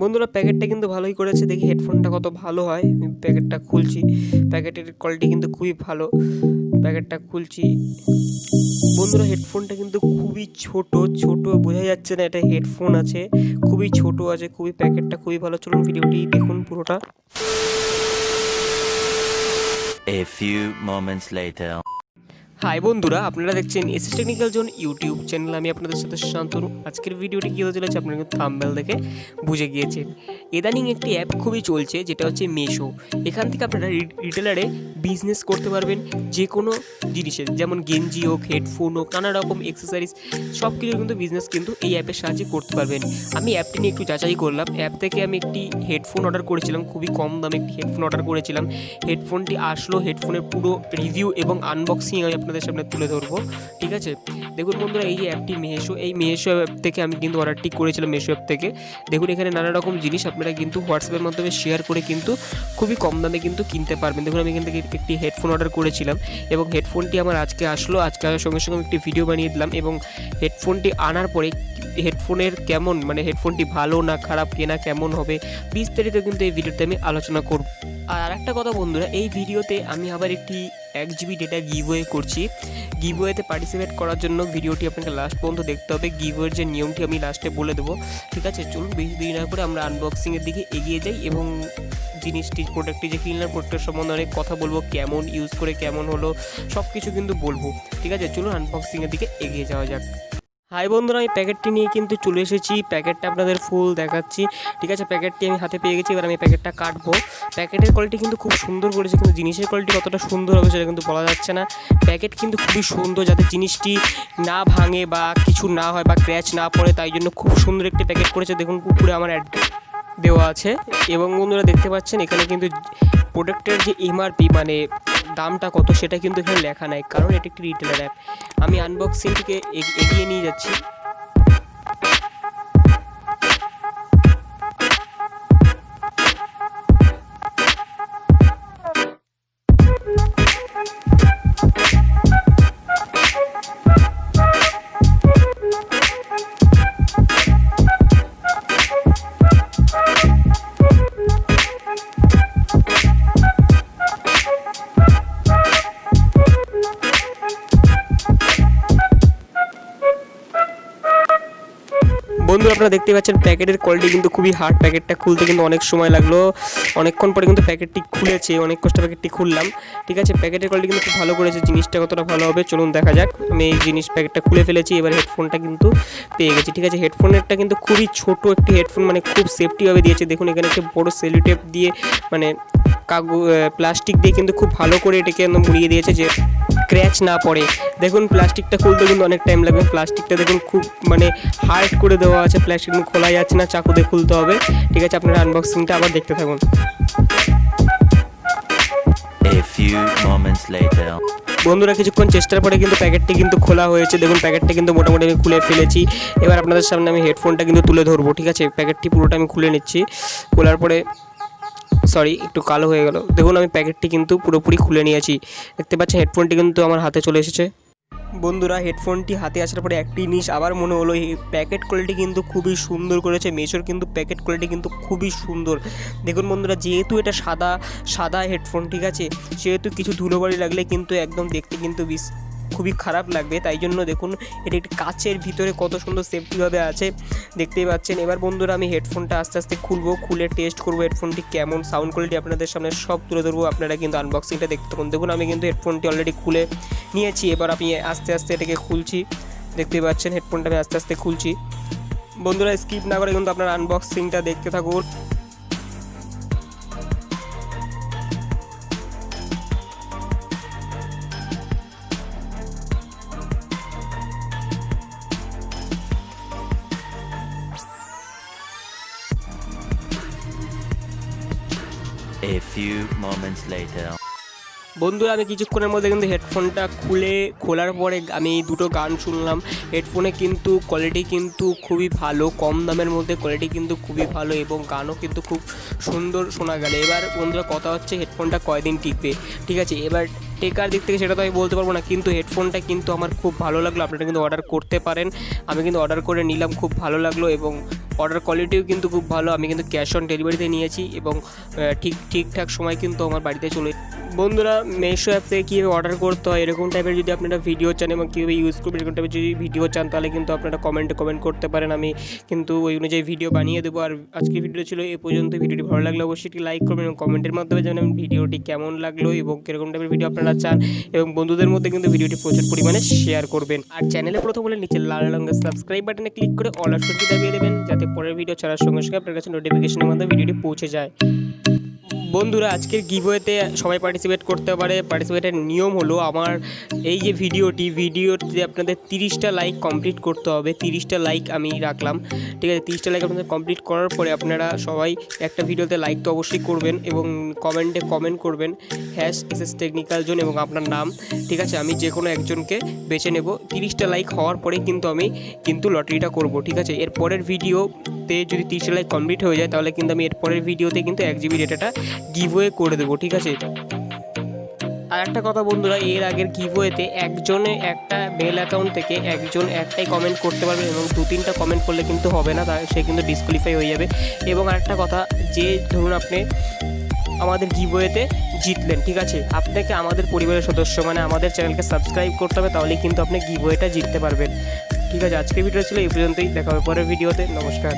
বন্ধুরা প্যাকেটটা কিন্তু ভালোই করেছে, দেখি হেডফোনটা কত ভালো হয়। আমি প্যাকেটটা খুলছি, প্যাকেটের কোয়ালিটি কিন্তু খুবই ভালো। প্যাকেটটা খুলছি বন্ধুরা, হেডফোনটা কিন্তু খুবই ছোট বোঝা যাচ্ছে না এটা হেডফোন আছে, খুবই ছোট আছে, খুবই প্যাকেটটা খুবই ভালো। চলুন ভিডিওটি দেখুন পুরোটা। A few moments later. Hi বন্ধুরা, আপনারা দেখছেন SS technical zone YouTube channel. আমি আপনাদের সাথে শান্তনু। আজকের ভিডিওটি কী হতে চলেছে আপনারা কিন্তু থাম্বনেল দেখে বুঝে গিয়েছেন। ইদানিং একটি অ্যাপ খুবই চলছে যেটা হচ্ছে মেশো। এখান থেকে আপনারা রিটেলারে বিজনেস করতে পারবেন যে কোনো জিনিসের, যেমন গেঞ্জি হোক, হেডফোন হোক, নানা রকম অ্যাক্সেসরিজ সব কিছু কিন্তু বিজনেস কিন্তু এই অ্যাপের সাহায্যে করতে পারবেন। আমি অ্যাপটি নিয়ে একটু যাচাই করলাম। অ্যাপ থেকে আমি একটি হেডফোন অর্ডার করেছিলাম, খুবই কম দামে একটি হেডফোন অর্ডার করেছিলাম। হেডফোনটি আসলো, হেডফোনের পুরো রিভিউ এবং আনবক্সিং আমি আপনাদের সামনে তুলে ধরবো, ঠিক আছে। দেখুন বন্ধুরা, এই যে অ্যাপটি মেশো, এই মেশো অ্যাপ থেকে আমি কিন্তু অর্ডারটি করেছিলাম মেশো অ্যাপ থেকে। দেখুন এখানে নানা রকম জিনিস আপনারা কিন্তু হোয়াটসঅ্যাপের মাধ্যমে শেয়ার করে কিন্তু খুবই কম দামে কিন্তু কিনতে পারবেন। দেখুন আমি এখান থেকে একটি হেডফোন অর্ডার করেছিলাম এবং হেডফোনটি আমার আজকে আসলো। আজকে আসার সঙ্গে সঙ্গে একটি ভিডিও বানিয়ে দিলাম এবং হেডফোনটি আনার পরে হেডফোনের কেমন, মানে হেডফোনটি ভালো না খারাপ, কেনা কেমন হবে, বিস্তারিত কিন্তু এই ভিডিওতে আমি আলোচনা করব। আর একটা কথা বন্ধুরা, এই ভিডিওতে আমি আবার একটি 1 GB ডেটা গিভওয়ে করছি। গিভওয়েতে পার্টিসিপেট করার জন্য ভিডিওটি আপনাকে লাস্ট পর্যন্ত দেখতে হবে। গিভওয়ের যে নিয়মটি আমি লাস্টে বলে দেবো, ঠিক আছে। চলুন বেশি দেরি না করে আমরা আনবক্সিংয়ের দিকে এগিয়ে যাই এবং জিনিসটি, প্রোডাক্টটি যে কিনলাম, প্রোডাক্টের সম্বন্ধে অনেক কথা বলবো, কেমন ইউজ করে কেমন হলো সব কিছু কিন্তু বলবো, ঠিক আছে। চলুন আনবক্সিংয়ের দিকে এগিয়ে যাওয়া যাক। হাই বন্ধুরা, আমি প্যাকেটটি নিয়ে কিন্তু চলে এসেছি। প্যাকেটটা আপনাদের ফুল দেখাচ্ছি, ঠিক আছে। প্যাকেটটি আমি হাতে পেয়ে গেছি, এবার আমি প্যাকেটটা কাটবো। প্যাকেটের কোয়ালিটি কিন্তু খুব সুন্দর করেছে, কিন্তু জিনিসের কোয়ালিটি কতটা সুন্দর হবে সেটা কিন্তু বলা যাচ্ছে না। প্যাকেট কিন্তু খুবই সুন্দর, যাতে জিনিসটি না ভাঙে বা কিছু না হয় বা ক্র্যাচ না পড়ে, তাই জন্য খুব সুন্দর একটি প্যাকেট করেছে। দেখুন উপরে আমার অ্যাড্রেস দেওয়া আছে এবং বন্ধুরা দেখতে পাচ্ছেন এখানে কিন্তু প্রোডাক্টের যে এমআরপি, মানে দামটা কত, সেটা কিন্তু এখানে লেখা নাই, কারণ এটি একটি রিটেলার অ্যাপ। আমি আনবক্সিং থেকে এগিয়ে নিয়ে যাচ্ছি। বন্ধু আপনারা দেখতে পাচ্ছেন প্যাকেটের কোয়ালিটি কিন্তু খুবই হার্ড। প্যাকেটটা খুলতে কিন্তু অনেক সময় লাগলো, অনেকক্ষণ পরে কিন্তু প্যাকেটটি খুলেছে, অনেক কষ্ট প্যাকেটটি খুললাম, ঠিক আছে। প্যাকেটের কোয়ালিটি কিন্তু খুব ভালো করেছে। জিনিসটা কতটা ভালো হবে চলুন দেখা যাক। আমি এই প্যাকেটটা খুলে ফেলেছি, এবার হেডফোনটা কিন্তু পেয়ে গেছি, ঠিক আছে। হেডফোনেরটা কিন্তু খুবই ছোট একটি হেডফোন, মানে খুব সেফটিভাবে দিয়েছে। দেখুন এখানে একটা বড় সেলোটেপ দিয়ে, মানে প্লাস্টিক দিয়ে কিন্তু খুব ভালো করে এটাকে মুড়িয়ে দিয়েছে যে ক্র্যাচ না পড়ে। দেখুন প্লাস্টিকটা খুলতে কিন্তু অনেক টাইম লাগবে। প্লাস্টিকটা দেখুন খুব মানে হার্ড করে দেওয়া আছে, প্লাস্টিক খোলা যাচ্ছে না, চাকু দিয়ে খুলতে হবে, ঠিক আছে। আপনারা আনবক্সিংটা আবার দেখতে থাকুন। A few moments later. বন্ধুরা কিছুক্ষণ চেষ্টার পরে কিন্তু প্যাকেটটি কিন্তু খোলা হয়েছে। দেখুন প্যাকেটটা কিন্তু মোটামুটি আমি খুলে ফেলেছি। এবার আপনাদের সামনে আমি হেডফোনটা কিন্তু তুলে ধরবো, ঠিক আছে। প্যাকেটটি পুরোটা আমি খুলে নিচ্ছি। খোলার পরে সরি একটু কালো হয়ে গেল। দেখুন আমি প্যাকেটটি কিন্তু পুরোপুরি খুলে নিয়েছি। দেখতে পাচ্ছেন হেডফোনটি কিন্তু আমার হাতে চলে এসেছে। বন্ধুরা হেডফোনটি হাতে আসার পরে একটি জিনিস আবার মনে হলো, এই প্যাকেট কোয়ালিটি কিন্তু খুবই সুন্দর করেছে মেশোর, কিন্তু প্যাকেট কোয়ালিটি কিন্তু খুবই সুন্দর। দেখুন বন্ধুরা, যেহেতু এটা সাদা হেডফোন, ঠিক আছে, সেহেতু কিছু ধুলোবালি লাগলে কিন্তু একদম দেখতে কিন্তু খুবই খারাপ লাগবে। তাই জন্য দেখুন এটা একটি কাচের ভিতরে কত সুন্দর সেফটিভাবে আছে, দেখতেই পাচ্ছেন। এবার বন্ধুরা আমি হেডফোনটা আস্তে আস্তে খুলবো, খুলে টেস্ট করবো হেডফোনটি কেমন, সাউন্ড কোয়ালিটি আপনাদের সামনে সব তুলে ধরবো। আপনারা কিন্তু আনবক্সিংটা দেখতে থাকুন। দেখুন আমি কিন্তু হেডফোনটি অলরেডি খুলে নিয়েছি। এবার আমি আস্তে আস্তে এটাকে খুলছি, দেখতেই পাচ্ছেন হেডফোনটা আমি আস্তে আস্তে খুলছি। বন্ধুরা স্কিপ না করে কিন্তু আপনারা আনবক্সিংটা দেখতে থাকুন। A few moments later. বন্ধুরা আমি কিছুক্ষণের মধ্যে কিন্তু হেডফোনটা খোলার পরে আমি দুটো গান শুনলাম। হেডফোনে কিন্তু কোয়ালিটি কিন্তু খুবই ভালো, কম দামের মধ্যে কোয়ালিটি কিন্তু খুবই ভালো এবং গানও কিন্তু খুব সুন্দর শোনা গেল। এবার বন্ধুরা কথা হচ্ছে হেডফোনটা কয়দিন টিকবে, ঠিক আছে। এবার টেকার দিক থেকে সেটা তো আমি বলতে পারবো না, কিন্তু হেডফোনটা কিন্তু আমার খুব ভালো লাগলো। আপনারা কিন্তু অর্ডার করতে পারেন। আমি কিন্তু অর্ডার করে নিলাম, খুব ভালো লাগলো এবং অর্ডার কোয়ালিটিও কিন্তু খুব ভালো। আমি কিন্তু ক্যাশ অন ডেলিভারিতে নিয়েছি এবং ঠিকঠাক সময় কিন্তু আমার বাড়িতে চলে। বন্ধুরা, মেশো অ্যাপ থেকে কীভাবে অর্ডার করতে হয় এরকম টাইপের যদি আপনারা ভিডিও চান এবং কীভাবে ইউজ করবেন এরকম টাইপের যদি ভিডিও চান তাহলে কিন্তু আপনারা কমেন্ট করতে পারেন। আমি কিন্তু ওই অনুযায়ী ভিডিও বানিয়ে দেবো। আর আজকের ভিডিও ছিল এ পর্যন্ত। ভিডিওটি ভালো লাগলে অবশ্যই একটি লাইক করবেন এবং কমেন্টের মাধ্যমে জানাবেন ভিডিওটি কেমন লাগলো এবং কীরকম টাইপের ভিডিও আপনারা চান, এবং বন্ধুদের মধ্যে কিন্তু ভিডিওটি প্রচুর পরিমাণে শেয়ার করবেন। আর চ্যানেলে প্রথম হলে নিচে লাল রঙের সাবস্ক্রাইব বাটনে ক্লিক করে অল অপশনটি দাবিয়ে দেবেন, যাতে পরের ভিডিও ছাড়ার সঙ্গে সঙ্গে আপনার কাছে নোটিফিকেশনের মাধ্যমে ভিডিওটি পৌঁছে যায়। বন্ধুরা, আজকের গিভওয়েতে সবাই পার্টিসিপেট করতে পারে। পার্টিসিপেটের নিয়ম হলো, আমার এই যে ভিডিওতে আপনাদের 30টা লাইক কমপ্লিট করতে হবে। 30টা লাইক আমি রাখলাম, ঠিক আছে? 30টা লাইক আপনাদের কমপ্লিট করার পরে আপনারা সবাই একটা ভিডিওতে লাইক তো অবশ্যই করবেন এবং কমেন্টে কমেন্ট করবেন # টেকনিক্যাল জোন এবং আপনার নাম, ঠিক আছে? আমি যে কোনো একজনকে বেছে নেব। 30টা লাইক হওয়ার পরেই আমি লটারিটা করব, ঠিক আছে? এর পরের ভিডিওতে যদি 30টা লাইক কমপ্লিট হয়ে যায় তাহলে কিন্তু আমি এর পরের ভিডিওতে কিন্তু 1 GB ডেটাটা গিভওয়ে করে দেবো, ঠিক আছে? আর একটা কথা বন্ধুরা, এর আগের গিভওয়েতে একজনে একটা মেল অ্যাকাউন্ট থেকে একজন একটাই কমেন্ট করতে পারবে এবং 2-3টা কমেন্ট করলে কিন্তু হবে না, তাই সে কিন্তু ডিসকোয়ালিফাই হয়ে যাবে। এবং আরেকটা কথা, যে ধরুন আপনি আমাদের গিভওয়েতে জিতলেন, ঠিক আছে? আপনাকে আমাদের পরিবারের সদস্য মানে আমাদের চ্যানেলকে সাবস্ক্রাইব করতে হবে, তাহলেই কিন্তু আপনি গিভওয়েটা জিততে পারবেন, ঠিক আছে? আজকের ভিডিও ছিল এই পর্যন্তই। দেখা হবে পরের ভিডিওতে। নমস্কার।